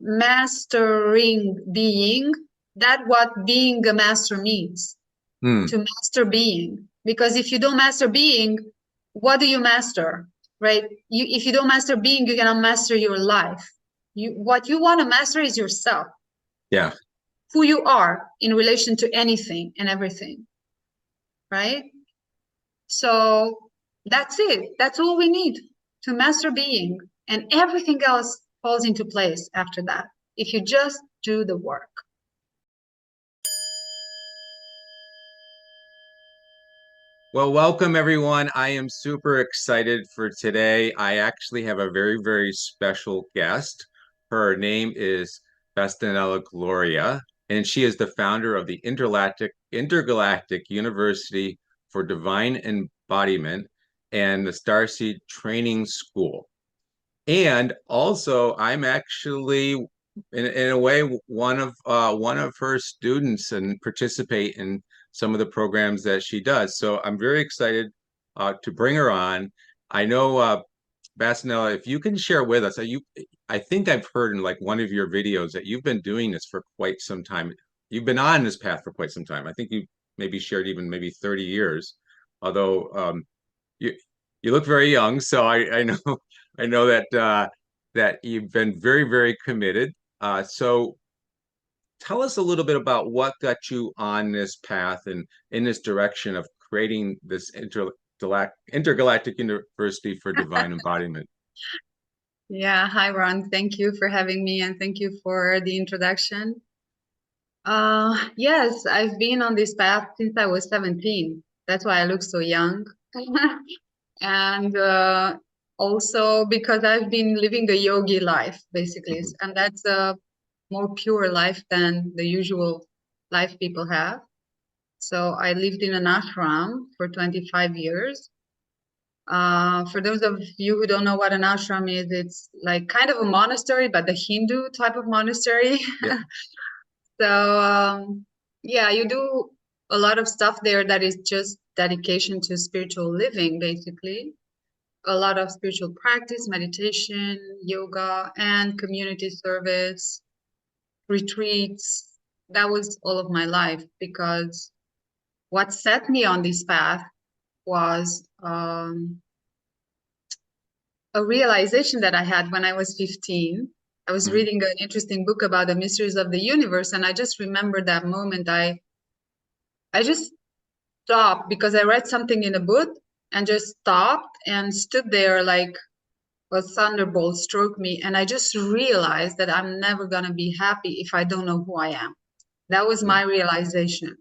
mastering being, that's what being a master means, to master being. Because if you don't master being, what do you master, right? If you don't master being, you cannot master your life. What you want to master is yourself. Yeah. Who you are in relation to anything and everything, right? So that's it. That's all we need to master being, and everything else falls into place after that if you just do the work. Well, welcome everyone. I am super excited for today. I actually have a very, very special guest. Her name is Bastianela Gloria, and she is the founder of the Intergalactic University for Divine Embodiment and the Starseed Training School. And also, I'm actually, in a way, one of her students and participate in some of the programs that she does. So I'm very excited to bring her on. I know, Basanella, if you can share with us, I think I've heard in like one of your videos that you've been doing this for quite some time. You've been on this path for quite some time. I think you maybe shared even maybe 30 years, although you you look very young, so I know I know that that you've been very, very committed. So tell us a little bit about what got you on this path and in this direction of creating this intergalactic university for divine embodiment. Yeah, hi Ron. Thank you for having me, and thank you for the introduction. Yes, I've been on this path since I was 17. That's why I look so young. And also because I've been living a yogi life, basically. Mhm. And that's a more pure life than the usual life people have. So I lived in an ashram for 25 years. For those of you who don't know what an ashram is, it's like kind of a monastery, but the Hindu type of monastery. Yeah. So, yeah, you do a lot of stuff there that is just dedication to spiritual living, basically. A lot of spiritual practice, meditation, yoga, and community service, retreats. That was all of my life, because what set me on this path was a realization that I had when I was 15. I was Mhm. reading an interesting book about the mysteries of the universe, and I just remember that moment. I just stopped because I read something in a book, and just stopped and stood there like a thunderbolt struck me, and I just realized that I'm never gonna be happy if I don't know who I am. That was my realization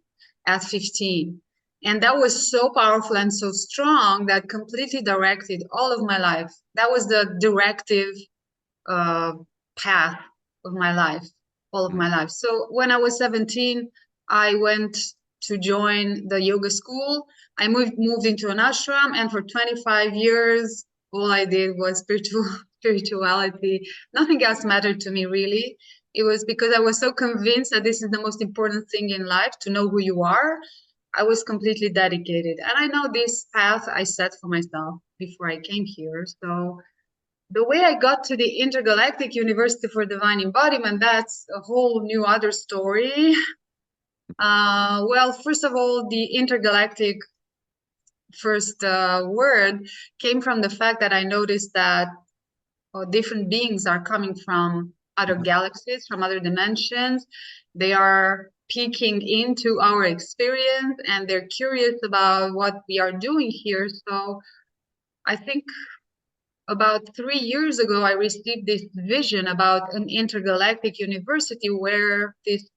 at 15. And that was so powerful and so strong that completely directed all of my life. That was the directive uh, path of my life, all of my Mhm. life. So when I was 17, I went to join the yoga school. I moved into an ashram, and for 25 years, all I did was spirituality. Nothing else mattered to me, really. It was because I was so convinced that this is the most important thing in life, to know who you are. I was completely dedicated. And I know this path I set for myself before I came here. So the way I got to the Intergalactic University for Divine Embodiment, that's a whole new other story. Well, first of all, the intergalactic first word came from the fact that I noticed that different beings are coming from other Mhm. galaxies, from other dimensions. They are peeking into our experience, and they're curious about what we are doing here. So I think about 3 years ago, I received this vision about an intergalactic university where these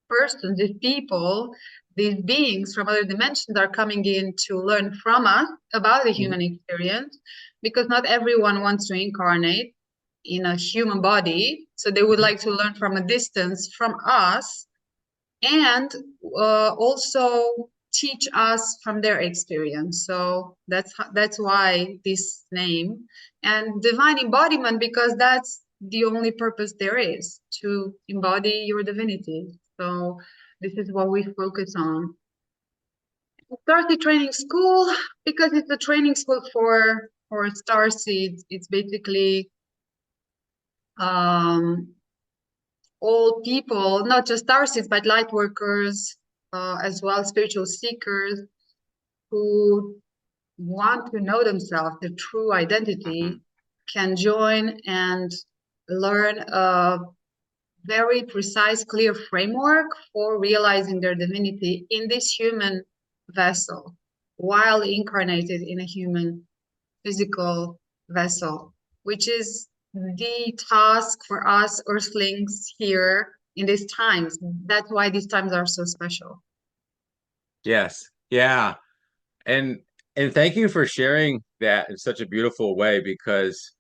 persons, these people, these beings from other dimensions are coming in to learn from us about the Mhm. human experience, because not everyone wants to incarnate in a human body. So they would Mhm. like to learn from a distance from us, and also teach us from their experience. So that's why this name, and divine embodiment, because that's the only purpose there is, to embody your divinity. So this is what we focus on. Starseed Training School, because it's a training school for starseeds. It's basically um, all people, not just starseeds, but light workers, as well, spiritual seekers who want to know themselves, the true identity, can join and learn a very precise, clear framework for realizing their divinity in this human vessel while incarnated in a human physical vessel, which is the task for us earthlings here in these times. That's why these times are so special. Yes. Yeah. And thank you for sharing that in such a beautiful way, because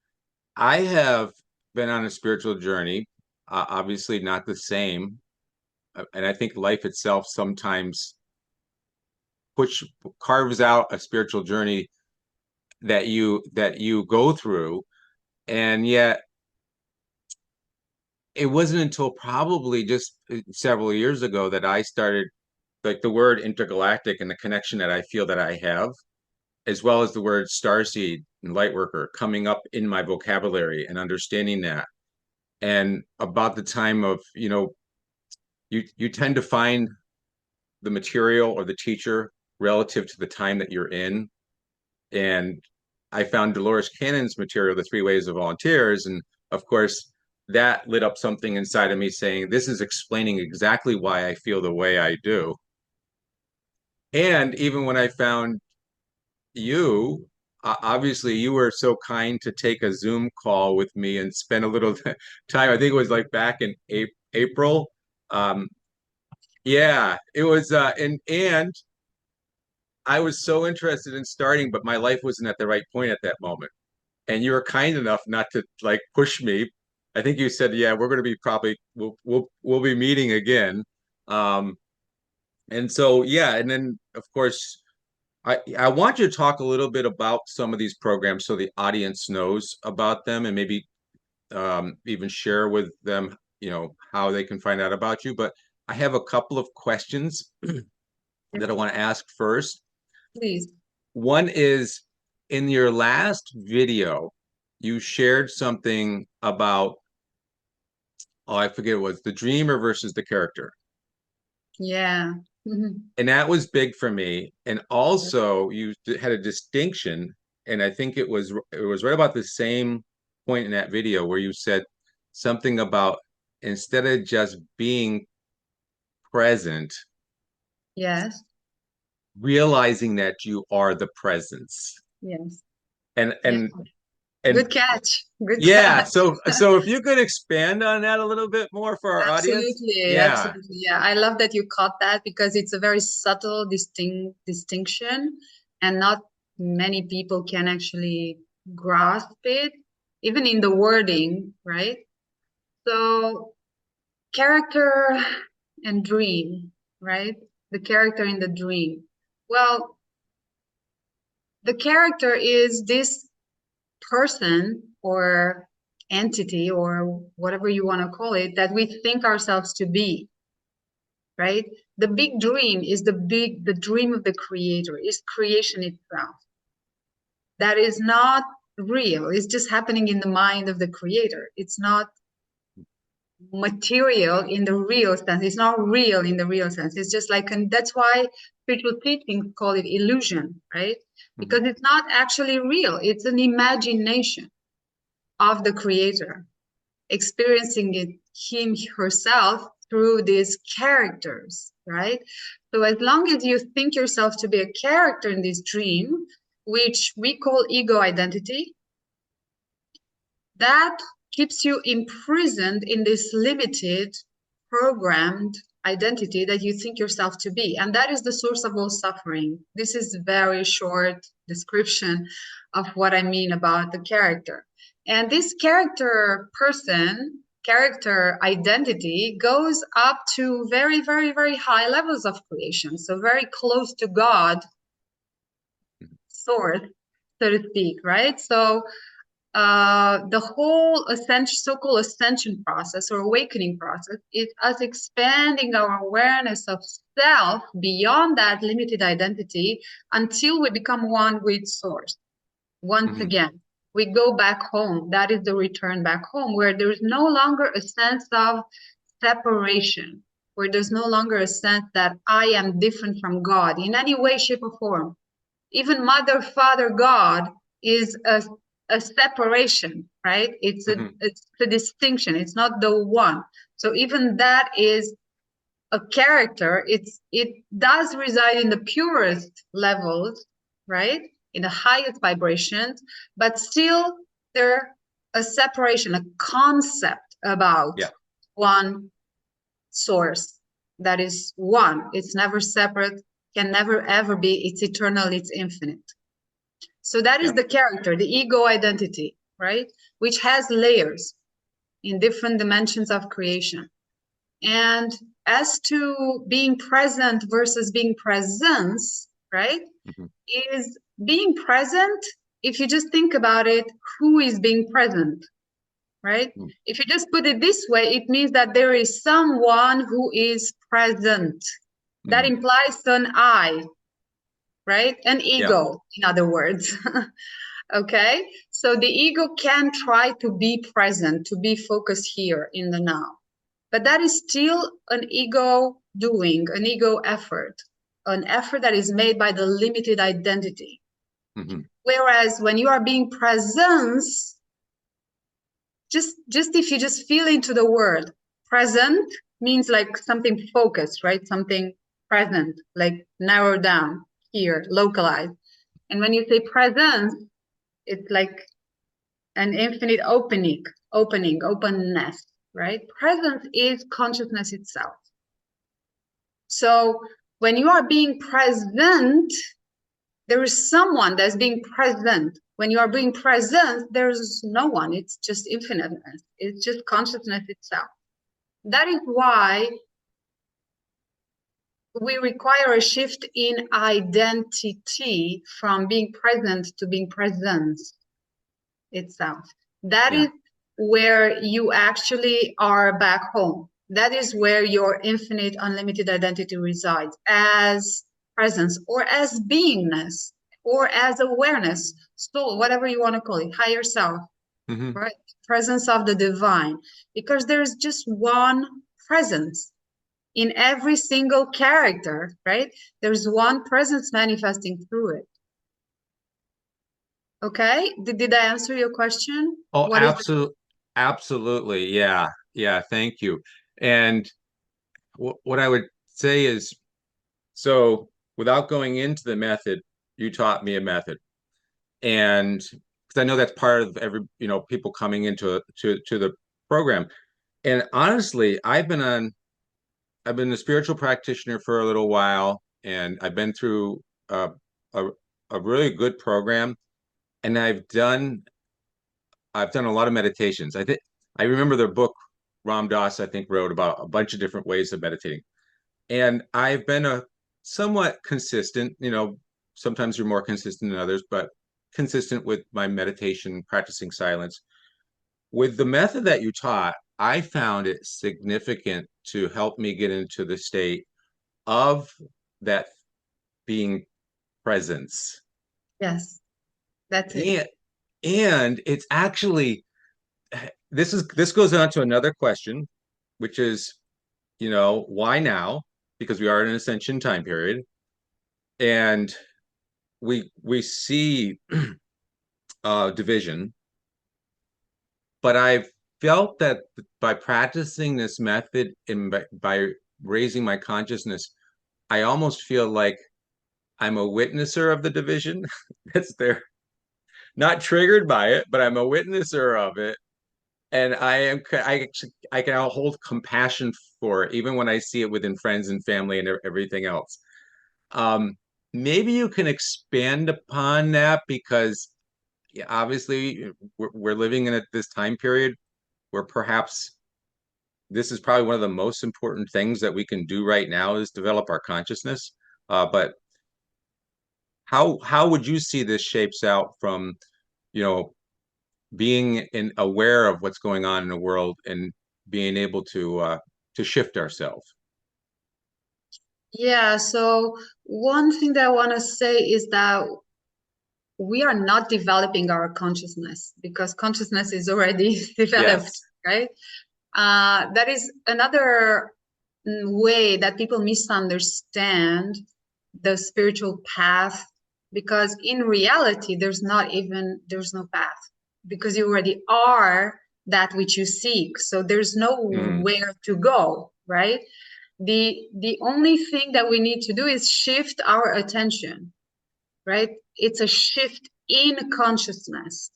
I have been on a spiritual journey, obviously not the same. And I think life itself sometimes push carves out a spiritual journey that you go through. And yet it wasn't until probably just several years ago that I started, like, the word intergalactic and the connection that I feel that I have, as well as the word starseed and lightworker coming up in my vocabulary and understanding that. And about the time of, you tend to find the material or the teacher relative to the time that you're in. And I found Dolores Cannon's material, The Three Ways of Volunteers. And of course, that lit up something inside of me saying, this is explaining exactly why I feel the way I do. And even when I found you, obviously you were so kind to take a Zoom call with me and spend a little time. I think it was like back in April. Um, yeah, it was, and I was so interested in starting, but my life wasn't at the right point at that moment. And you were kind enough not to, like, push me. I think you said, "Yeah, we're going to be probably we'll be meeting again." Um, and so yeah, and then of course I want you to talk a little bit about some of these programs so the audience knows about them, and maybe even share with them, how they can find out about you. But I have a couple of questions that I want to ask first. Please. One is, in your last video, you shared something about, oh, I forget, it was the dreamer versus the character. Yeah. And that was big for me. And also you had a distinction, and I think it was right about the same point in that video where you said something about, instead of just being present, Yes. realizing that you are the presence. Yes. And Yeah. and Good catch. Good yeah, catch. so if you could expand on that a little bit more for our audience. Absolutely, Yeah. absolutely. Yeah, I love that you caught that because it's a very subtle distinction, and not many people can actually grasp it, even in the wording, right? So, character and dream, right? The character in the dream. Well, the character is this person or entity or whatever you want to call it that we think ourselves to be, right? The big dream is the dream of the creator, is creation itself. That is not real. It's just happening in the mind of the creator. It's not material in the real sense. It's not real in the real sense. It's just like, and that's why spiritual teachings call it illusion, right? Because it's not actually real. It's an imagination of the creator, experiencing it him herself through these characters, right? So as long as you think yourself to be a character in this dream, which we call ego identity, that keeps you imprisoned in this limited programmed identity that you think yourself to be, and that is the source of all suffering. This is a very short description of what I mean about the character. And this character identity goes up to very, very, very high levels of creation, so very close to God source, so to speak, right? So the whole ascension, so-called ascension process or awakening process, is us expanding our awareness of self beyond that limited identity until we become one with source. Once again, we go back home. That is the return back home, where there is no longer a sense of separation, where there's no longer a sense that I am different from God in any way, shape, or form. Even Mother, Father, God is a separation, right? It's a distinction. It's not the one. So even that is a character. It does reside in the purest levels, right? In the highest vibrations, but still there a separation, a concept about one source that is one. It's never separate, can never ever be. It's eternal, it's infinite. So that is the character, the ego identity, right? Which has layers in different dimensions of creation. And as to being present versus being presence, right? Is being present, if you just think about it, who is being present, right? If you just put it this way, it means that there is someone who is present. That implies an I, right? An ego, in other words. Okay, so the ego can try to be present, to be focused here in the now, but that is still an ego doing, an ego effort, an effort that is made by the limited identity. Whereas when you are being presence, just if you just feel into the word present, means like something focused, right? Something present, like narrowed down here, localized. And when you say presence, it's like an infinite openness, right? Presence is consciousness itself. So when you are being present, there is someone that's being present. When you are being present, there's no one. It's just infiniteness. It's just consciousness itself. That is why we require a shift in identity from being present to being presence itself. That is where you actually are back home. That is where your infinite, unlimited identity resides, as presence or as beingness or as awareness, soul, whatever you want to call it, higher self, right? Presence of the divine, because there's just one presence in every single character, right? There's one presence manifesting through it. Okay, did I answer your question? Oh, absolutely. Yeah. Thank you. And what I would say is, so without going into the method, you taught me a method. And because I know that's part of every, people coming into to the program. And honestly, I've been a spiritual practitioner for a little while, and I've been through a really good program, and I've done a lot of meditations. I remember the book Ram Dass, I think, wrote about a bunch of different ways of meditating. And I've been a somewhat consistent, sometimes you're more consistent than others, but consistent with my meditation, practicing silence. With the method that you taught, I found it significant to help me get into the state of that being presence. Yes, that's it. And it's actually, this goes on to another question, which is, why now? Because we are in an ascension time period, and we see division. But I've felt that by practicing this method and by raising my consciousness, I almost feel like I'm a witnesser of the division that's there, not triggered by it, but I'm a witnesser of it. And I can hold compassion for it, even when I see it within friends and family and everything else. Maybe you can expand upon that, because obviously we're living in this time period where perhaps this is probably one of the most important things that we can do right now is develop our consciousness. But how would you see this shapes out from, being aware of what's going on in the world and being able to shift ourselves? Yeah, so one thing that I want to say is that we are not developing our consciousness, because consciousness is already developed, Yes. right? That is another way that people misunderstand the spiritual path, because in reality there's no path, because you already are that which you seek, so there's nowhere to go, right? The only thing that we need to do is shift our attention, right? It's a shift in consciousness,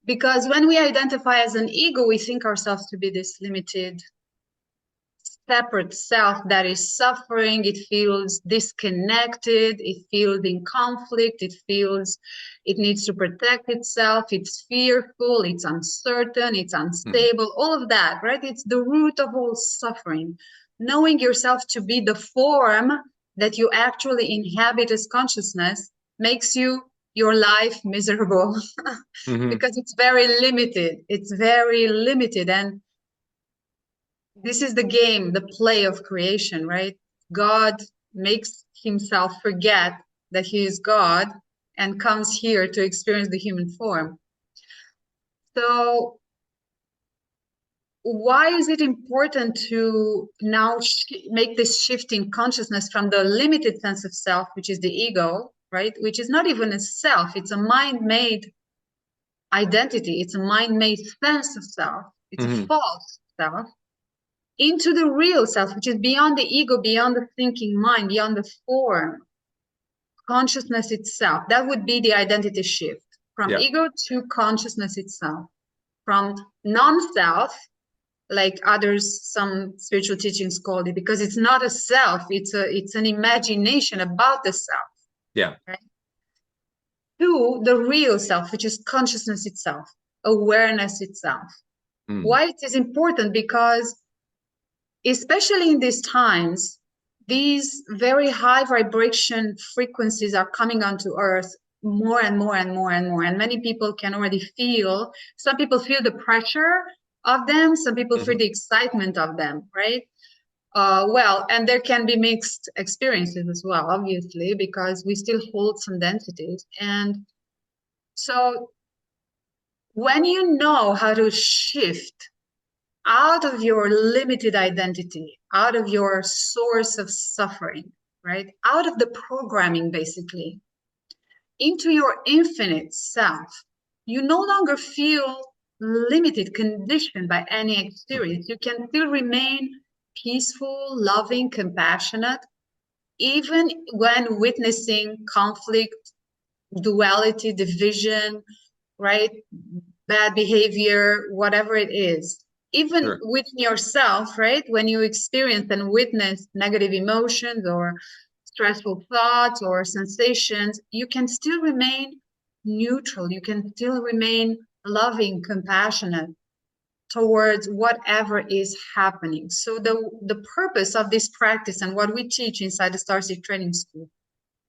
because when we identify as an ego, we think ourselves to be this limited, separate self that is suffering. It feels disconnected, it feels in conflict, it feels it needs to protect itself, it's fearful, it's uncertain, it's unstable, all of that, right? It's the root of all suffering. Knowing yourself to be the form that you actually inhabit as consciousness makes your life miserable because it's very limited. It's very limited. And this is the game, the play of creation, right? God makes himself forget that he is God and comes here to experience the human form. So why is it important to now make this shift in consciousness from the limited sense of self, which is the ego, right? Which is not even a self, it's a mind-made identity, it's a mind-made sense of self, it's a false self, into the real self, which is beyond the ego, beyond the thinking mind, beyond the form, consciousness itself. That would be the identity shift from ego to consciousness itself, from non-self, like some spiritual teachings call it, because it's not a self, it's an imagination about the self. Yeah. Right? To the real self, which is consciousness itself, awareness itself. Why it is important? Because especially in these times, these very high vibration frequencies are coming onto Earth more and more and more and more. And many people can already feel, some people feel the pressure of them, some people feel the excitement of them, right? Well, and there can be mixed experiences as well, obviously, because we still hold some densities. And so when you know how to shift out of your limited identity, out of your source of suffering, right? Out of the programming, basically, into your infinite self, you no longer feel limited, conditioned by any experience. You can still remain peaceful, loving, compassionate, even when witnessing conflict, duality, division, right? Bad behavior, whatever it is. Even within yourself, right? When you experience and witness negative emotions or stressful thoughts or sensations, you can still remain neutral. You can still remain loving, compassionate towards whatever is happening. So the purpose of this practice and what we teach inside the Starseed Training School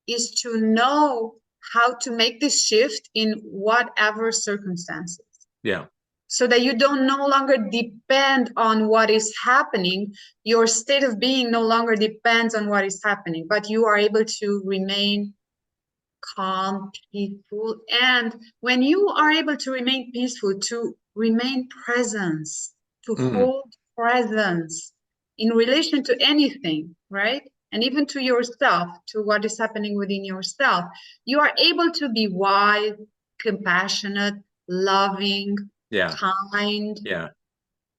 is to know how to make this shift in whatever circumstances. Yeah. So that you don't no longer depend on what is happening. Your state of being no longer depends on what is happening, but you are able to remain calm, peaceful. And when you are able to remain peaceful, to remain presence, to hold presence in relation to anything, right? And even to yourself, to what is happening within yourself, you are able to be wise, compassionate, loving, kind,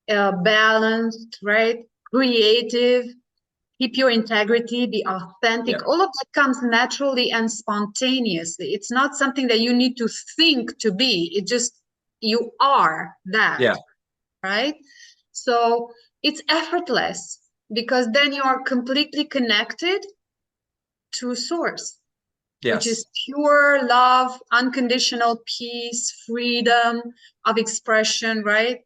balanced, right? Creative, keep your integrity, be authentic. All of that comes naturally and spontaneously. It's not something that you need to think to be. It just, you are that, right? So it's effortless, because then you are completely connected to source, which is pure love, unconditional peace, freedom of expression, right?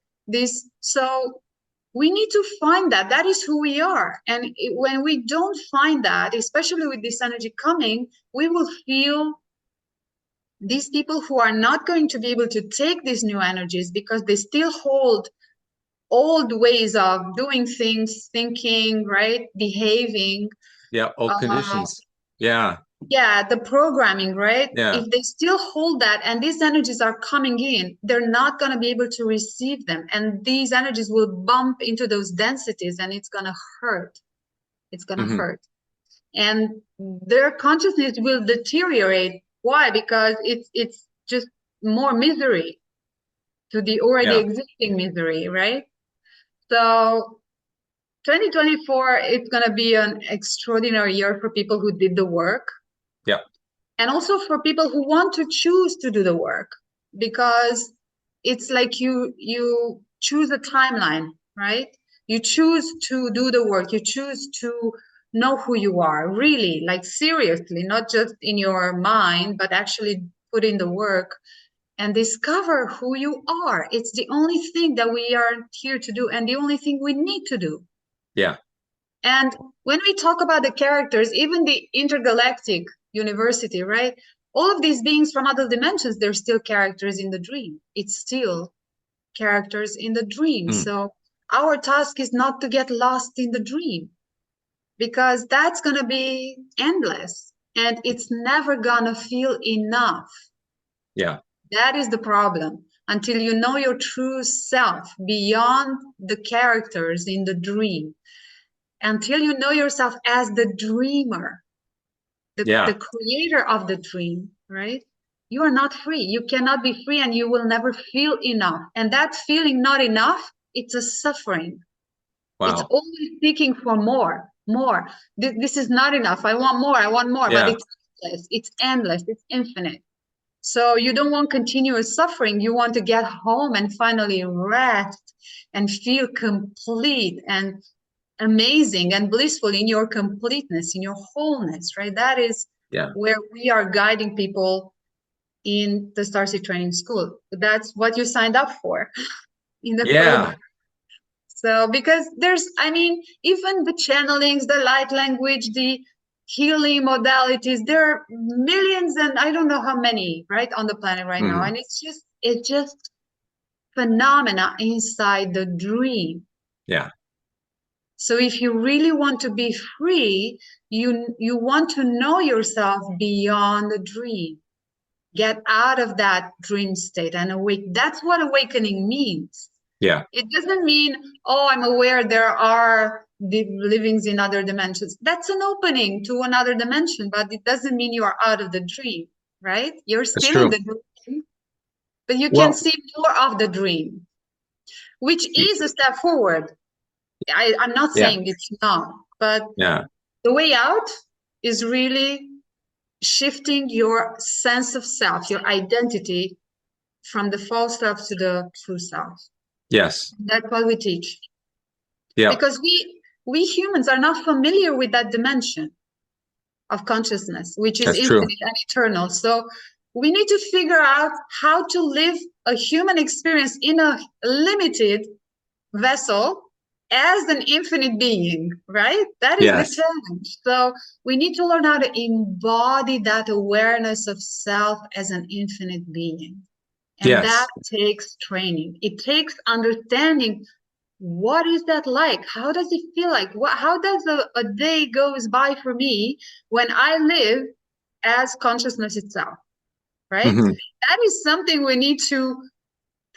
So we need to find that. That is who we are. And when we don't find that, especially with this energy coming, we will feel these people who are not going to be able to take these new energies because they still hold old ways of doing things, thinking, right? Behaving. Old conditions. Yeah. Yeah, the programming, right? Yeah. If they still hold that and these energies are coming in, they're not going to be able to receive them. And these energies will bump into those densities and it's going to hurt. It's going to Hmm. hurt. And their consciousness will deteriorate. Why? Because it's just more misery to the already Yeah. existing misery, right? So 2024, it's going to be an extraordinary year for people who did the work Yeah. and also for people who want to choose to do the work, because it's like you choose a timeline, right? You choose to do the work, you choose to know who you are, really, like seriously, not just in your mind, but actually put in the work and discover who you are. It's the only thing that we are here to do and the only thing we need to do. Yeah. And when we talk about the characters, even the intergalactic university, right? All of these beings from other dimensions, they're still characters in the dream. It's still characters in the dream. Mm. So our task is not to get lost in the dream, because that's going to be endless and it's never going to feel enough. Yeah. That is the problem. Until you know your true self beyond the characters in the dream, until you know yourself as the dreamer, the Yeah. creator of the dream, right? You are not free. You cannot be free and you will never feel enough. And that feeling not enough, it's a suffering. It's Wow. always seeking for more, more. This is not enough. I want more, but Yeah. it's endless, it's infinite. So you don't want continuous suffering. You want to get home and finally rest and feel complete and amazing and blissful in your completeness, in your wholeness, right? That is Yeah. where we are guiding people in the Starseed Training School. That's what you signed up for in the program. Yeah. So, because there's, I mean, even the channelings, the light language, the healing modalities, there are millions and I don't know how many, right, on the planet right now. Hmm. And it's just phenomena inside the dream. Yeah. So if you really want to be free, you want to know yourself beyond the dream. Get out of that dream state and awake. That's what awakening means. Yeah. It doesn't mean, oh, I'm aware there are the livings in other dimensions. That's an opening to another dimension, but it doesn't mean you are out of the dream, right? You're That's still in true. the dream, but you can Well, see more of the dream, which is a step forward. I'm not yeah. saying it's not, but Yeah. the way out is really shifting your sense of self, your identity from the false self to the true self. Yes. That's what we teach. Yeah. Because we humans are not familiar with that dimension of consciousness, which is That's true. infinite and eternal. So we need to figure out how to live a human experience in a limited vessel as an infinite being, right? That is the Yes. challenge. So we need to learn how to embody that awareness of self as an infinite being. And that Yes. takes training. It takes understanding, what is that like? How does it feel like? How does a day goes by for me when I live as consciousness itself, right? Hmm. That is something we need to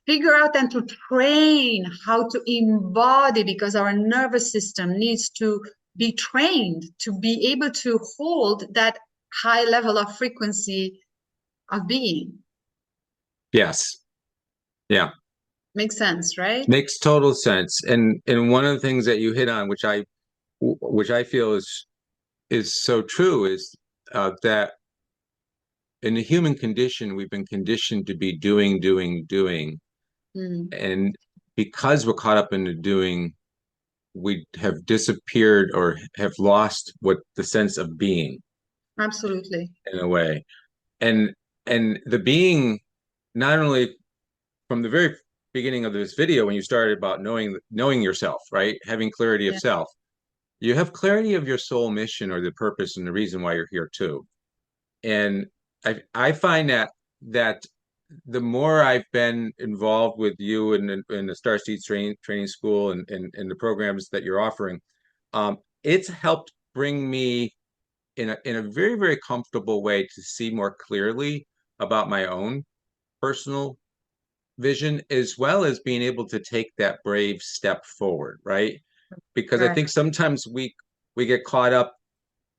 figure out and to train how to embody, because our nervous system needs to be trained to be able to hold that high level of frequency of being. Yes. Yeah. Makes sense, right? Makes total sense. And one of the things that you hit on, which I feel is so true, is that in the human condition, we've been conditioned to be doing, doing, doing. Mm, And because we're caught up in the doing, we have disappeared or have lost what the sense of being absolutely. in a way. And and the being, not only from the very beginning of this video when you started about knowing yourself, right? Having clarity of Yeah. self. You have clarity of your soul mission or the purpose and the reason why you're here too. And I find that the more I've been involved with you in the Starseed training school and the programs that you're offering, it's helped bring me in a very, very comfortable way to see more clearly about my own personal vision, as well as being able to take that brave step forward, right? Because I Right. think sometimes we get caught up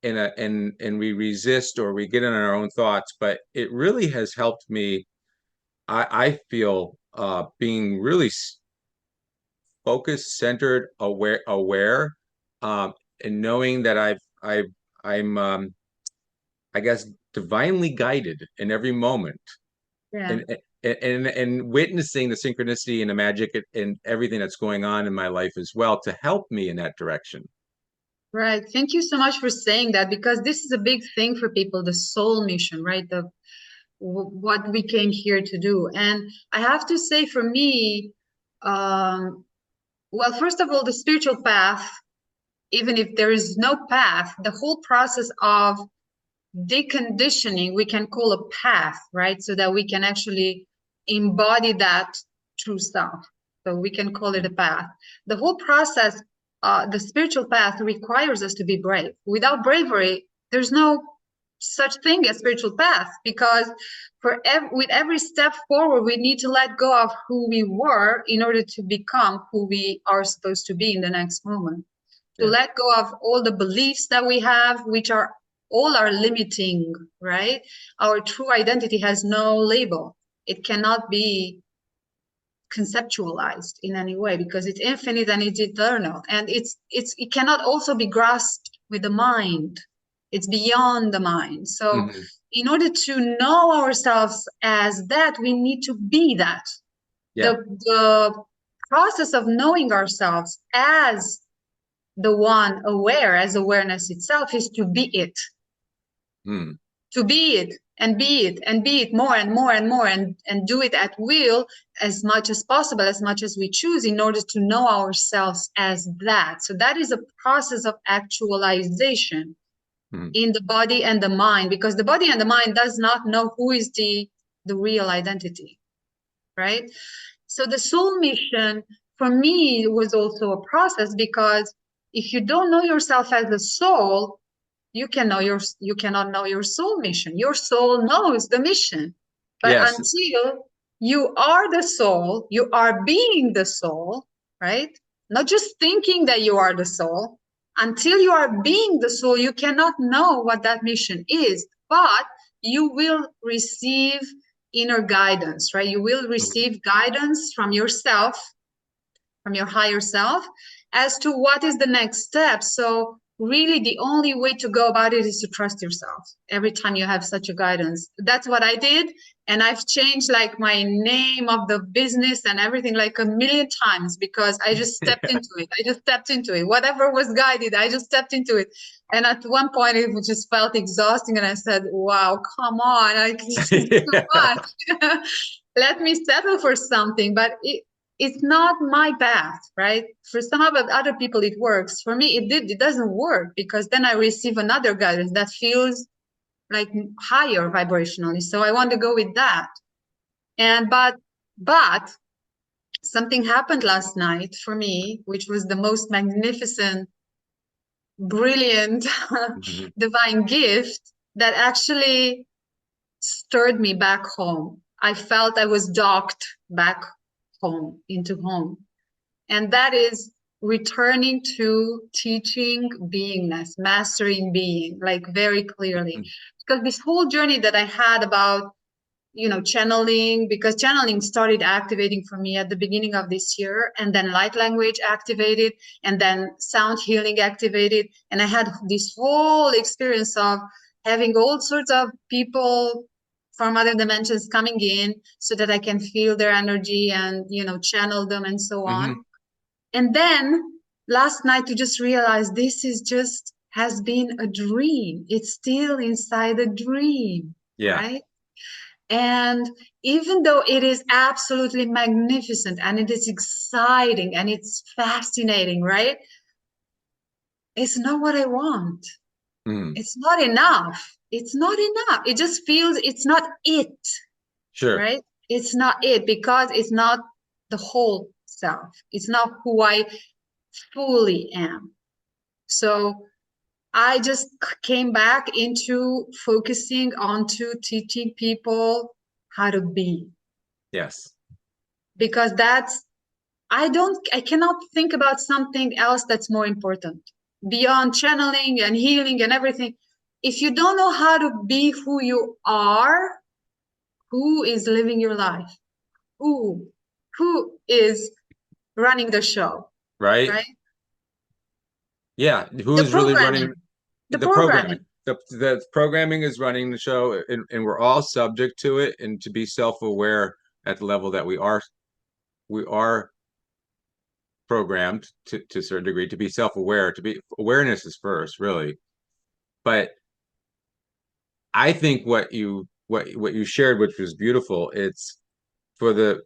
in and we resist or we get in our own thoughts, but it really has helped me. I feel being really focused, centered, aware, um, and knowing that I'm I guess divinely guided in every moment, Yeah. and witnessing the synchronicity and the magic and everything that's going on in my life as well to help me in that direction. Right. Thank you so much for saying that, because this is a big thing for people, the soul mission, right? What we came here to do. And I have to say, for me, well, first of all, the spiritual path, even if there is no path, the whole process of deconditioning, we can call a path, right? So that we can actually embody that true self. So we can call it a path. The whole process, the spiritual path requires us to be brave. Without bravery, there's no such thing as spiritual path, because with every step forward, we need to let go of who we were in order to become who we are supposed to be in the next moment. To Yeah. let go of all the beliefs that we have, which are all are limiting, right? Our true identity has no label. It cannot be conceptualized in any way, because it's infinite and it's eternal, and it cannot also be grasped with the mind. It's beyond the mind. So Mhm. in order to know ourselves as that, we need to be that. Yeah. The process of knowing ourselves as the one aware, as awareness itself, is to be it. Mm. To be it and be it and be it more and more and more, and do it at will, as much as possible, as much as we choose, in order to know ourselves as that. So that is a process of actualization Mm. in the body and the mind, because the body and the mind does not know who is the real identity, right? So the soul mission for me was also a process, because if you don't know yourself as a soul, you cannot know your soul mission. Your soul knows the mission, but Yes. until you are the soul, you are being the soul, right? Not just thinking that you are the soul. Until you are being the soul, you cannot know what that mission is, but you will receive inner guidance, right? You will Mhm. receive guidance from yourself, from your higher self, as to what is the next step. So really the only way to go about it is to trust yourself every time you have such a guidance. That's what I did. And I've changed like my name of the business and everything like a million times, because I just stepped into it. I just stepped into it. Whatever was guided, I just stepped into it. And at one point it just felt exhausting, and I said, wow, come on, like this is too Yeah. much. Let me settle for something. But it's not my path, right? For some of the other people it works. For me it doesn't work, because then I receive another guidance that feels like higher vibrationally, so I want to go with that. And but something happened last night for me, which was the most magnificent, brilliant Mhm. divine gift that actually stirred me back home. I felt I was docked back home, into home. And that is returning to teaching beingness, mastering being, like very clearly. Mhm. Because this whole journey that I had about, channeling, because channeling started activating for me at the beginning of this year, and then light language activated, and then sound healing activated. And I had this whole experience of having all sorts of people from other dimensions coming in, so that I can feel their energy and, channel them and so Mhm. on. And then last night to just realize this is just has been a dream. It's still inside a dream, Yeah. right? And even though it is absolutely magnificent and it is exciting and it's fascinating, right? It's not what I want. Mm. It's not enough. It's not enough. It just feels it's not it, Sure. right? It's not it, because it's not the whole self. It's not who I fully am. So I just came back into focusing onto teaching people how to be. Yes. Because I cannot think about something else that's more important beyond channeling and healing and everything. If you don't know how to be who you are, who is living your life? Who is running the show, Right? right? Yeah. The Who's really running programming, the the programming? programming. The programming is running the show, and we're all subject to it. And to be self-aware at the level that we are programmed to a certain degree to be self-aware, to be awareness is first, really. But I think what you shared, which was beautiful, it's for the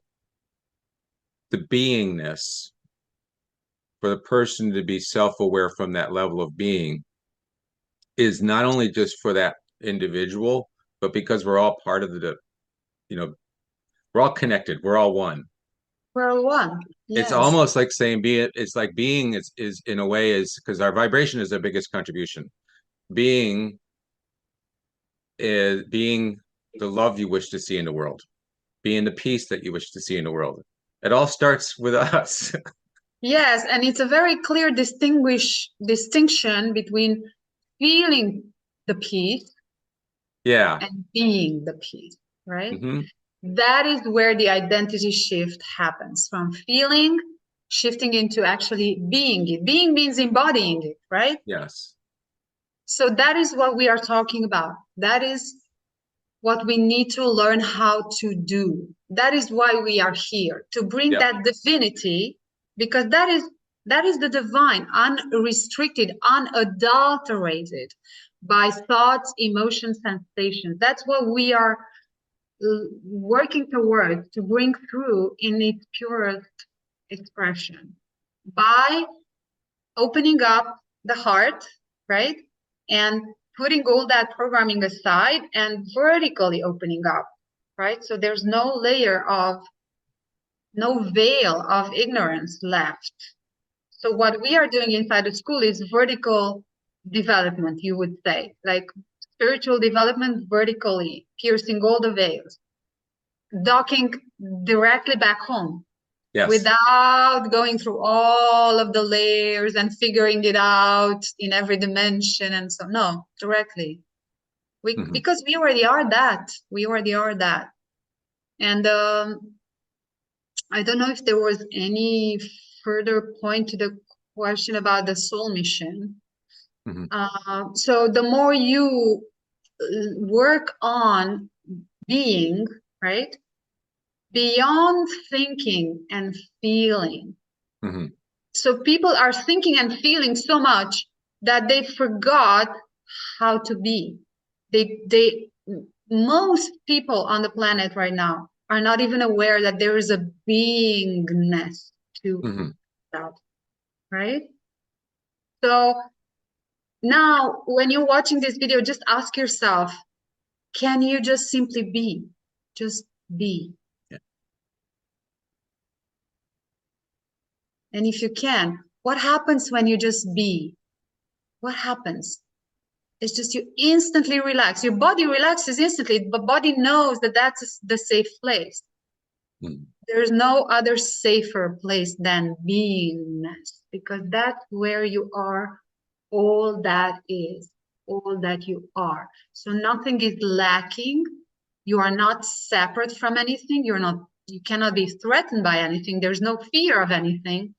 beingness, for the person to be self-aware from that level of being is not only just for that individual, but because we're all part of you know, we're all connected, we're all one. World one. It's Yes. almost like saying it's like being is in a way is because our vibration is our biggest contribution. Being is being the love you wish to see in the world, being the peace that you wish to see in the world. It all starts with us. Yes, and it's a very clear distinction between feeling the peace Yeah. and being the peace, right? Hmm. That is where the identity shift happens from feeling shifting into actually being it. Being means embodying it, right? Yes. So that is what we are talking about. That is what we need to learn how to do. That is why we are here, to bring Yep. that divinity, because that is the divine, unrestricted, unadulterated by thoughts, emotions, sensations. That's what we are working towards to bring through in its purest expression by opening up the heart, right? And putting all that programming aside and vertically opening up, right? So there's no veil of ignorance left. So what we are doing inside the school is vertical development, you would say, like spiritual development vertically, piercing all the veils, docking directly back home Yes. without going through all of the layers and figuring it out in every dimension and so no, directly. Hmm. Because we already are that. We already are that. And I don't know if there was any further point to the question about the soul mission. Hmm. So the more you work on being, right, beyond thinking and feeling. Hmm. So people are thinking and feeling so much that they forgot how to be. They most people on the planet right now are not even aware that there is a beingness to Hmm. that, right? So now when you're watching this video, just ask yourself, can you just simply be? Just be. Yeah. And if you can, what happens when you just be? What happens? It's just you instantly relax. Your body relaxes instantly, but body knows that that's the safe place. Hmm. There's no other safer place than beingness, because that's where you are all that is, all that you are. So nothing is lacking. You are not separate from anything. You cannot be threatened by anything. There's no fear of anything,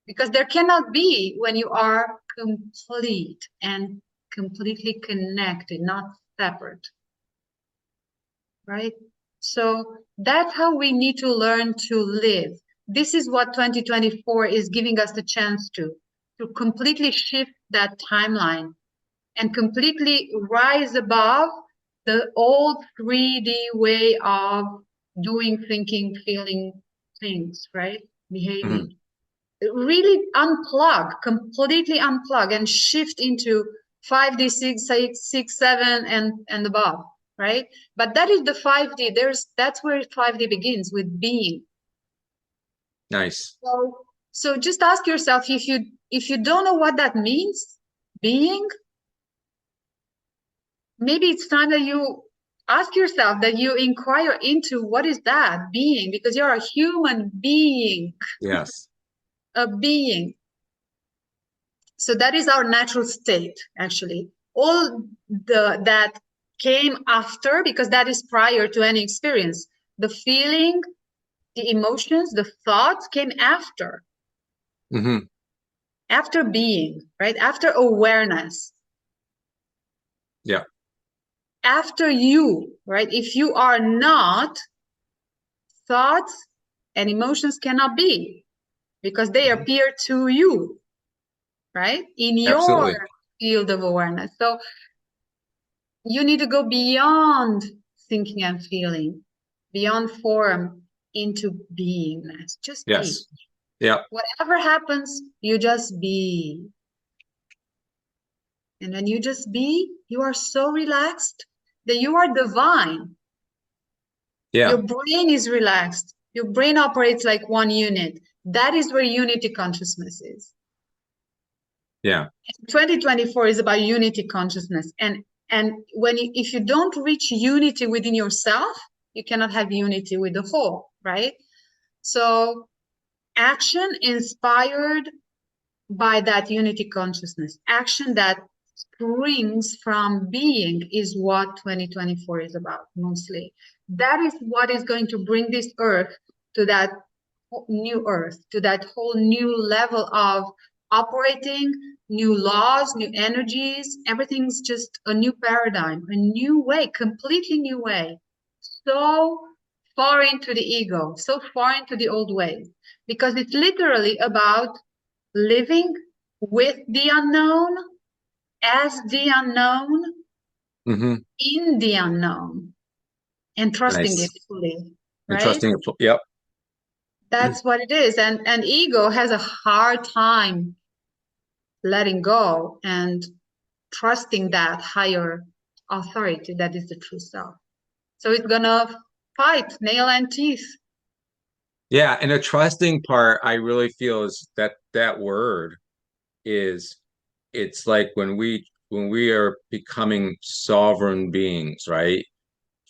because there cannot be when you are complete and completely connected, not separate, right? So that's how we need to learn to live. This is what 2024 is giving us the chance to completely shift that timeline and completely rise above the old 3D way of doing, thinking, feeling things, right? Hmm. Behaving. Really unplug, completely unplug and shift into 5D, 6, 7 and above, right? But that is the 5D. That's where 5D begins with being. Nice. So just ask yourself, if you don't know what that means, being, maybe it's time that you ask yourself, that you inquire into what is that being, because you're a human being, Yes. a being. So that is our natural state, actually. All that came after, because that is prior to any experience. The feeling, the emotions, the thoughts came after. Mm-hmm. After being, right? After awareness. Yeah. After you, right? If you are not, thoughts and emotions cannot be, because they appear to you, right? In your Absolutely. field of awareness. So you need to go beyond thinking and feeling, beyond form, into beingness. Just be. Yes. Yeah. Whatever happens, you just be. And when you just be, you are so relaxed that you are divine. Yeah. Your brain is relaxed. Your brain operates like one unit. That is where unity consciousness is. Yeah. 2024 is about unity consciousness. And if you don't reach unity within yourself, you cannot have unity with the whole, right? So action inspired by that unity consciousness, action that springs from being, is what 2024 is about mostly. That is what is going to bring this earth to that new earth, to that whole new level of operating, new laws, new energies. Everything's just a new paradigm, a new way, completely new way. So far into the ego, so far into the old ways, because it's literally about living with the unknown, as the unknown, Mm-hmm. in the unknown, and trusting it Nice. fully, And right? trusting. Yep. That's what it is. And ego has a hard time letting go and trusting that higher authority that is the true self. So it's gonna fight nail and teeth. Yeah. And the trusting part, I really feel is that word is, it's like when we are becoming sovereign beings, right?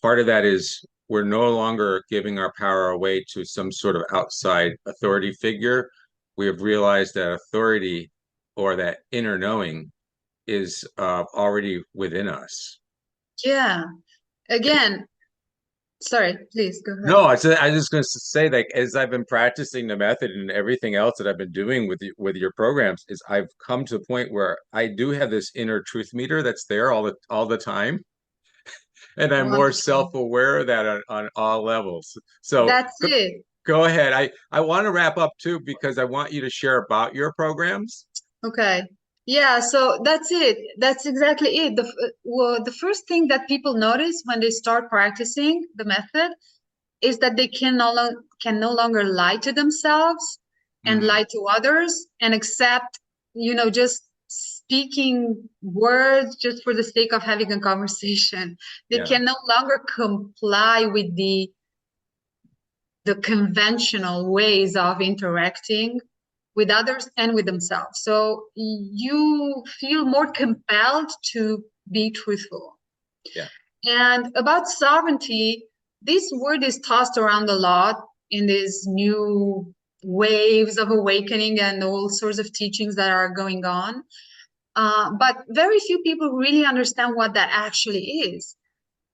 Part of that is we're no longer giving our power away to some sort of outside authority figure. We have realized that authority, or that inner knowing, is already within us. Yeah. Again, sorry, please go ahead. No, I was just going to say, like, as I've been practicing the method and everything else that I've been doing with your programs, is I've come to a point where I do have this inner truth meter that's there all the time, and I'm more Wonderful. self-aware of that on all levels. So That's it. go ahead. I want to wrap up too, because I want you to share about your programs. Okay. Yeah, so that's it. That's exactly it. The first thing that people notice when they start practicing the method is that they can no longer lie to themselves and Mm, lie to others and accept, just speaking words just for the sake of having a conversation. They yeah. can no longer comply with the conventional ways of interacting with others and with themselves. So you feel more compelled to be truthful. Yeah. And about sovereignty, this word is tossed around a lot in these new waves of awakening and all sorts of teachings that are going on. But very few people really understand what that actually is.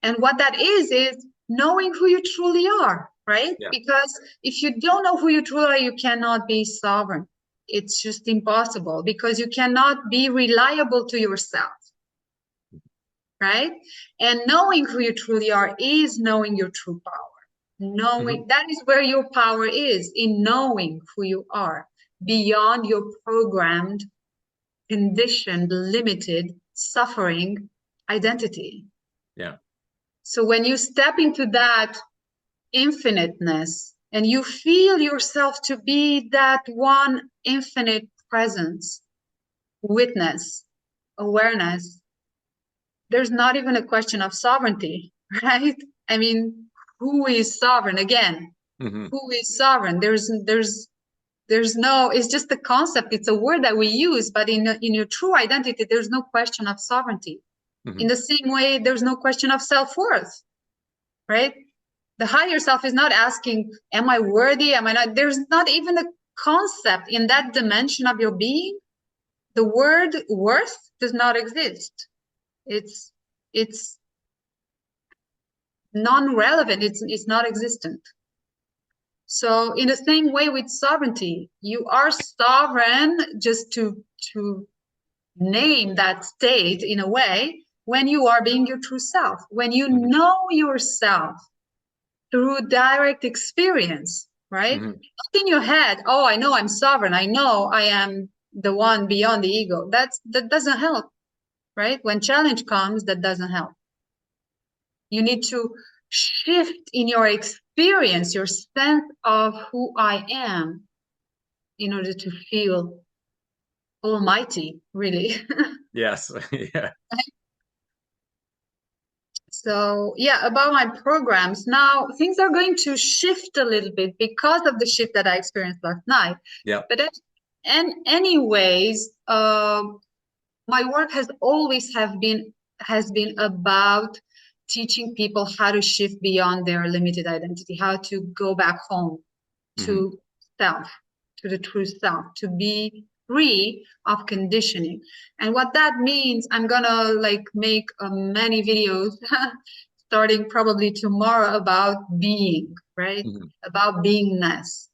And what that is knowing who you truly are, right? Yeah. Because if you don't know who you truly are, you cannot be sovereign. It's just impossible, because you cannot be reliable to yourself, right? And knowing who you truly are is knowing your true power. Mhm. Knowing that is where your power is, in knowing who you are beyond your programmed, conditioned, limited, suffering identity. Yeah. So when you step into that infiniteness and you feel yourself to be that one infinite presence, witness, awareness, there's not even a question of sovereignty, right? I mean, who is sovereign? Again, Hmm. who is sovereign? There's no, it's just a concept. It's a word that we use, but in your true identity, there's no question of sovereignty. In the same way, there's no question of self-worth, right? The higher self is not asking, am I worthy? Am I not? There's not even a concept in that dimension of your being. The word worth does not exist. It's non-relevant. It's not existent. So in the same way with sovereignty, you are sovereign, just to name that state in a way, when you are being your true self, when you know yourself through direct experience, right? Not in your head, oh, I know I'm sovereign, I know I am the one beyond the ego. That doesn't help, right? When challenge comes, that doesn't help. You need to shift in your experience, your sense of who I am, in order to feel almighty, really. Yes. Yeah. So yeah, about my programs. Now things are going to shift a little bit because of the shift that I experienced last night. Yeah. But anyways, my work has always been about teaching people how to shift beyond their limited identity, how to go back home to self, to the true self, to be free of conditioning. And what that means, I'm gonna make many videos starting probably tomorrow about being, right? About beingness.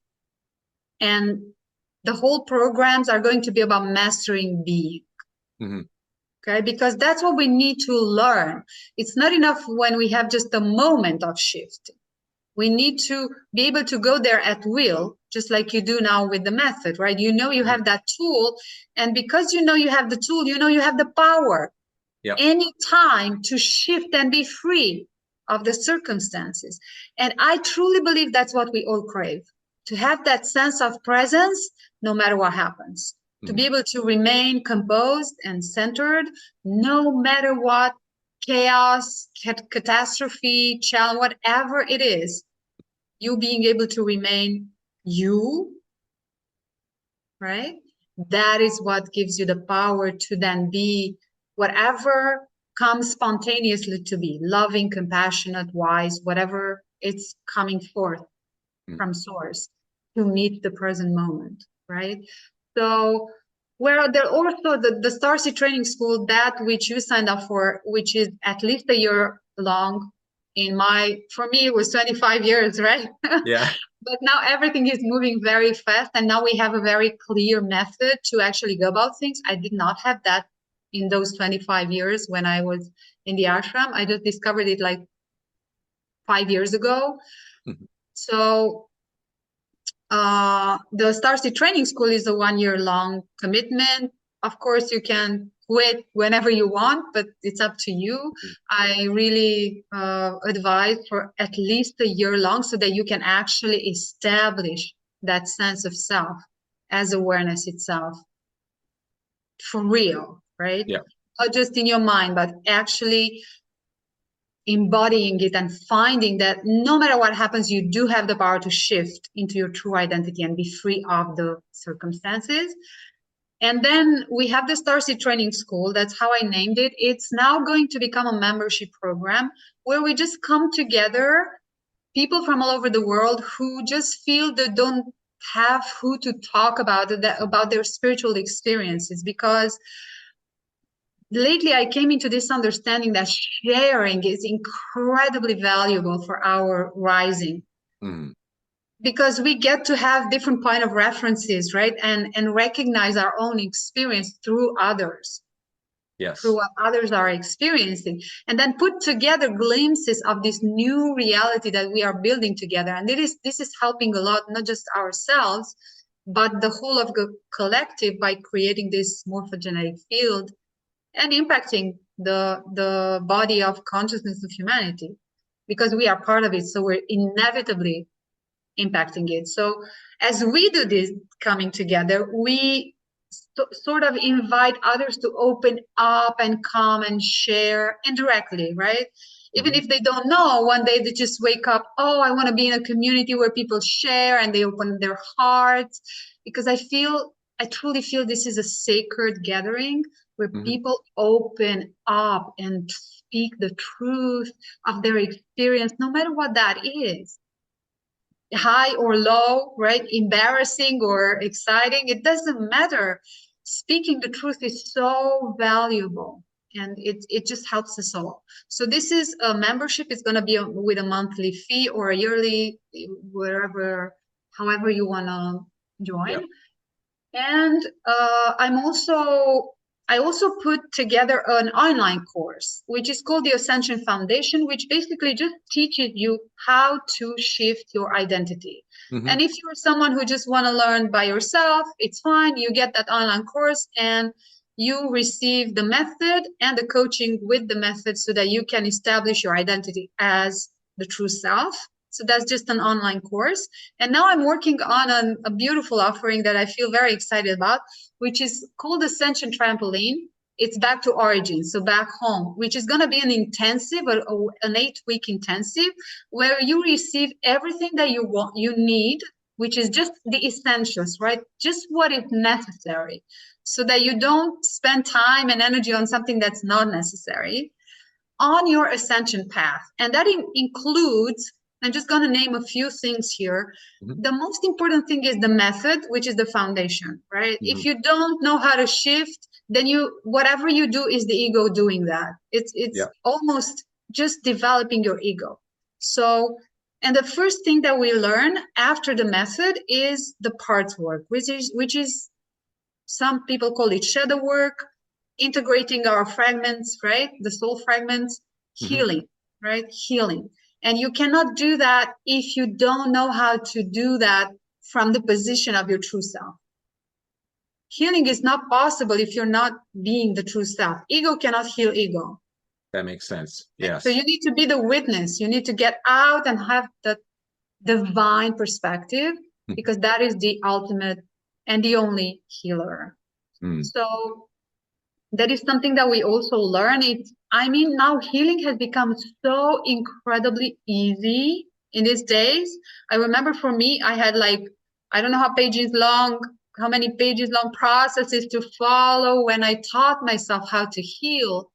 And the whole programs are going to be about mastering being. Okay, because that's what we need to learn. It's not enough when we have just a moment of shift. We need to be able to go there at will, just like you do now with the method, right? You know you have that tool, and because you know you have the tool, you know you have the power anytime to shift and be free of the circumstances. And I truly believe that's what we all crave, to have that sense of presence no matter what happens, to be able to remain composed and centered no matter what chaos, catastrophe, challenge, whatever it is, you being able to remain you, right? That is what gives you the power to then be whatever comes spontaneously to be, loving, compassionate, wise, whatever it's coming forth from source to meet the present moment, right? So where there also the starseed training school, that which you signed up for, which is at least a year long. For me it was 25 years, right? Yeah. But now everything is moving very fast, and now we have a very clear method to actually go about things. I did not have that in those 25 years when I was in the ashram. I just discovered it like 5 years ago. So the starseed training school is a 1-year-long commitment. Of course, you can quit whenever you want, but it's up to you. I really advise for at least a year long, so that you can actually establish that sense of self as awareness itself for real, right? Yeah. Not just in your mind, but actually embodying it and finding that no matter what happens, you do have the power to shift into your true identity and be free of the circumstances. And then we have the starseed training school. That's how I named it. It's now going to become a membership program where we just come together, people from all over the world who just feel they don't have who to talk about it, about their spiritual experiences. Because lately I came into this understanding that sharing is incredibly valuable for our rising. Because we get to have different point of references, right? And recognize our own experience through others. Yes. Through what others are experiencing, and then put together glimpses of this new reality that we are building together. And this is helping a lot, not just ourselves, but the whole of the collective, by creating this morphogenetic field and impacting the body of consciousness of humanity, because we are part of it. So we're inevitably impacting it. So as we do this coming together, we sort of invite others to open up and come and share indirectly, right? Even if they don't know, one day they just wake up, oh, I want to be in a community where people share, and they open their hearts. Because I feel I truly feel this is a sacred gathering where Hmm. people open up and speak the truth of their experience, no matter what that is, high or low, right? Embarrassing or exciting, it doesn't matter. Speaking the truth is so valuable, and it just helps us all. So this is a membership. It's going to be with a monthly fee or a yearly, wherever, however you want to join. Yeah. And I also put together an online course, which is called the Ascension Foundation, which basically just teaches you how to shift your identity. Hmm. And if you're someone who just want to learn by yourself, it's fine. You get that online course and you receive the method and the coaching with the method so that you can establish your identity as the true self. So that's just an online course. And now I'm working on a beautiful offering that I feel very excited about, which is called Ascension Trampoline. It's back to origin, so back home, which is going to be an intensive, an 8-week intensive, where you receive everything that you want, you need, which is just the essentials, right? Just what is necessary, so that you don't spend time and energy on something that's not necessary on your ascension path. And that includes, I'm just going to name a few things here. Hmm. The most important thing is the method, which is the foundation, right? Hmm. If you don't know how to shift, then whatever you do is the ego doing that. It's Yeah. almost just developing your ego. So, and the first thing that we learn after the method is the parts work, which is some people call it shadow work, integrating our fragments, right? The soul fragments, Hmm. healing, right? Healing. And you cannot do that if you don't know how to do that from the position of your true self. Healing is not possible if you're not being the true self. Ego cannot heal ego. That makes sense. Right? So Yes. you need to be the witness. You need to get out and have the divine perspective, Mhm. because that is the ultimate and the only healer. Mm. So that is something that we also learn. I mean, now healing has become so incredibly easy in these days. I remember for me, I had like, I don't know how many pages long processes to follow when I taught myself how to heal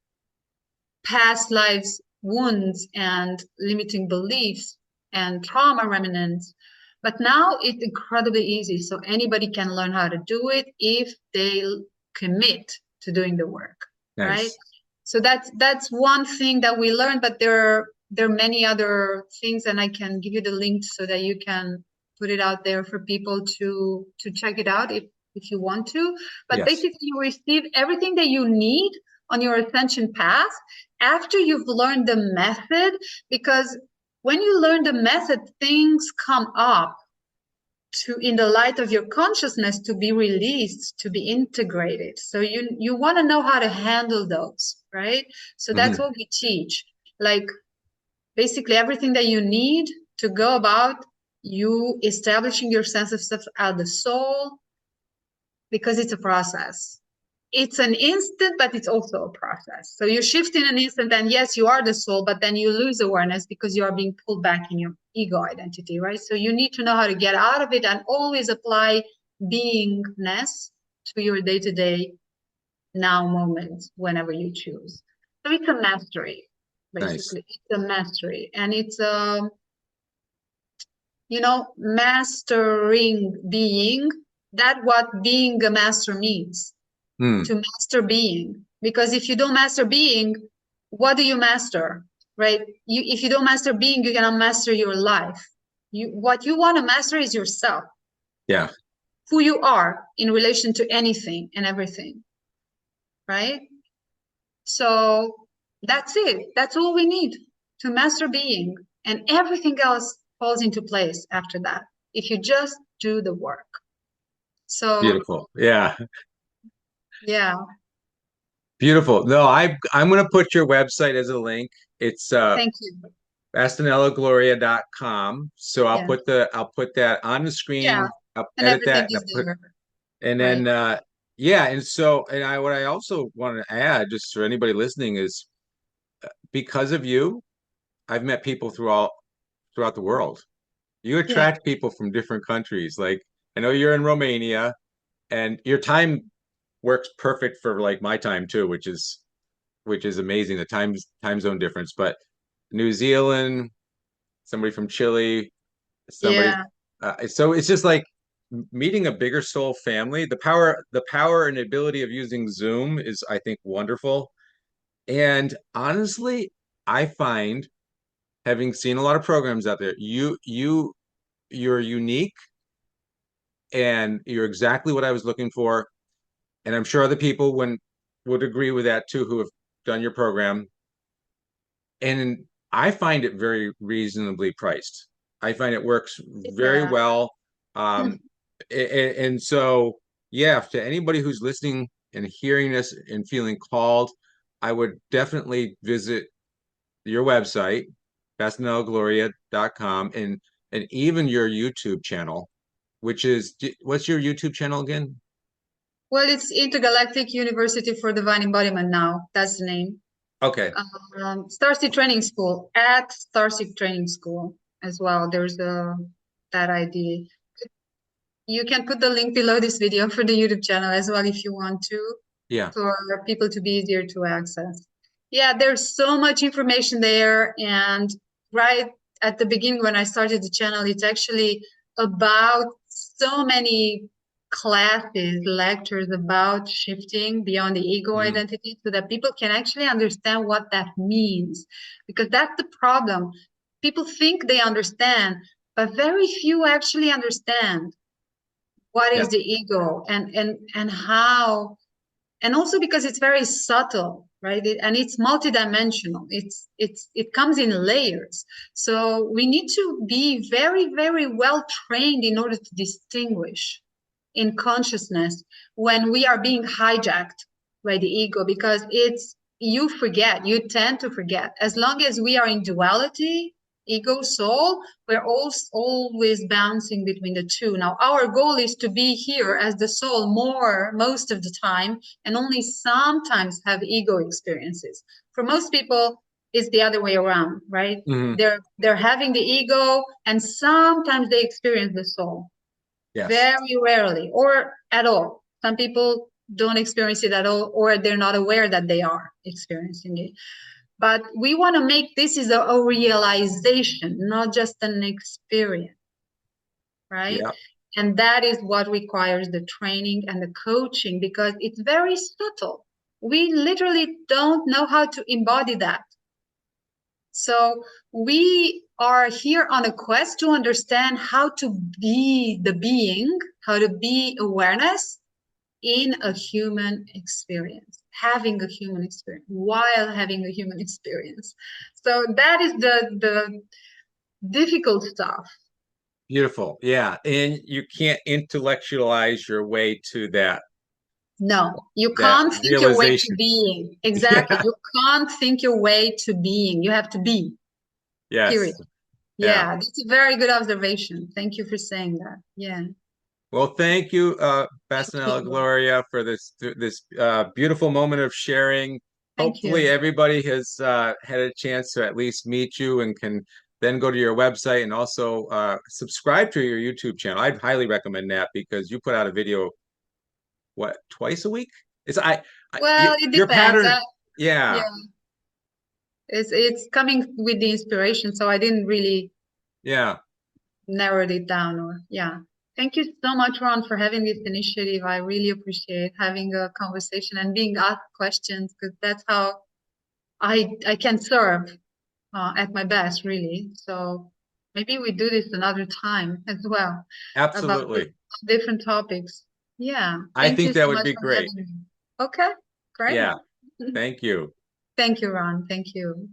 past lives wounds and limiting beliefs and trauma remnants. But now it's incredibly easy. So anybody can learn how to do it if they commit to doing the work, right? Nice. So that's one thing that we learned, but there are many other things, and I can give you the link so that you can put it out there for people to check it out if you want to. But Yes. basically, you receive everything that you need on your ascension path after you've learned the method, because when you learn the method, things come up to in the light of your consciousness to be released, to be integrated. So you want to know how to handle those, right? So that's Hmm. what we teach. Like basically everything that you need to go about you establishing your sense of self as the soul, because it's a process. It's an instant, but it's also a process. So you shift in an instant, and yes, you are the soul, but then you lose awareness because you are being pulled back in your ego identity, right? So you need to know how to get out of it and always apply beingness to your day to day now moment whenever you choose. So it's a mastery, Nice. basically. It's a mastery. And it's mastering being. That what being a master means, Mm. to master being. Because if you don't master being, what do you master, right? If you don't master being, you cannot master your life. What you want to master is yourself, Yeah. who you are in relation to anything and everything, right? So that's it. That's all we need to master being, and everything else falls into place after that if you just do the work. So Beautiful. Yeah. yeah, Beautiful. No, I'm gonna put your website as a link. It's thank you. bastianelagloria.com. So Yeah, I'll put that on the yeah, screen. I'll and edit everything that and is I'll put there, and right? then yeah, and so and I what I also want to add just for anybody listening is because of you, I've met people throughout the world. You Yeah, attract people from different countries. Like I know you're in Romania, and your time works perfect for like my time too, which is amazing. The time zone difference, but New Zealand, somebody from Chile, somebody. Yeah. So it's just like meeting a bigger soul family. The power and ability of using Zoom is, I think, wonderful. And honestly, I find, having seen a lot of programs out there, you're unique and you're exactly what I was looking for. And I'm sure other people would agree with that too, who have done your program. And I find it very reasonably priced. I find it works very Yeah. well. Um, and so, yeah, to anybody who's listening and hearing this and feeling called, I would definitely visit your website, bastianelagloria.com, and even your YouTube channel, which is, what's your YouTube channel again? Well, it's Intergalactic University for Divine Embodiment now. That's the name. Okay. Starseed Training School, at Starseed Training School as well. There's that ID. You can put the link below this video for the YouTube channel as well if you want to, Yeah. for people to be easier to access. Yeah, there's so much information there. And right at the beginning when I started the channel, it's actually about so many classes, lectures about shifting beyond the ego Mhm. identity so that people can actually understand what that means. Because that's the problem. People think they understand, but very few actually understand what Yeah. is the ego and how, and also because it's very subtle, right? And it's multidimensional. It comes in layers. So we need to be very, very well trained in order to distinguish in consciousness when we are being hijacked by the ego, because you tend to forget. As long as we are in duality, ego, soul, we're always bouncing between the two. Now, our goal is to be here as the soul most of the time, and only sometimes have ego experiences. For most people, it's the other way around, right? Mhm. They're having the ego, and sometimes they experience the soul. Yes. Very rarely, or at all. Some people don't experience it at all, or they're not aware that they are experiencing it. But we want to make this is a realization, not just an experience, right? Yeah. And that is what requires the training and the coaching, because it's very subtle. We literally don't know how to embody that. So we are here on a quest to understand how to be the being, how to be awareness in a human experience, having a human experience while having a human experience. So that is the difficult stuff. Beautiful. Yeah. And you can't intellectualize your way to No, you that can't think your way to realization. being. Exactly. Yeah. You can't think your way to being. You have to be, period. Yes. Yeah. Yeah, that's a very good observation. Thank you for saying that. Yeah, Well, thank you, thank Bastianela you. Gloria, for this beautiful moment of sharing. Thank Hopefully, you. everybody has had a chance to at least meet you and can then go to your website and also subscribe to your YouTube channel. I'd highly recommend that because you put out a video, what, twice a week? It's Well, it your depends. pattern. Yeah, Yeah. it's coming with the inspiration, so I didn't really Yeah. narrowed it down. Or yeah, thank you so much, Ron, for having this initiative. I really appreciate having a conversation and being asked questions, because that's how I can serve at my best, really. So maybe we do this another time as well about Absolutely. different topics. Yeah, I thank you think so that would much be for great. having me. Okay, great. Yeah. Thank you. Thank you, Ron. Thank you.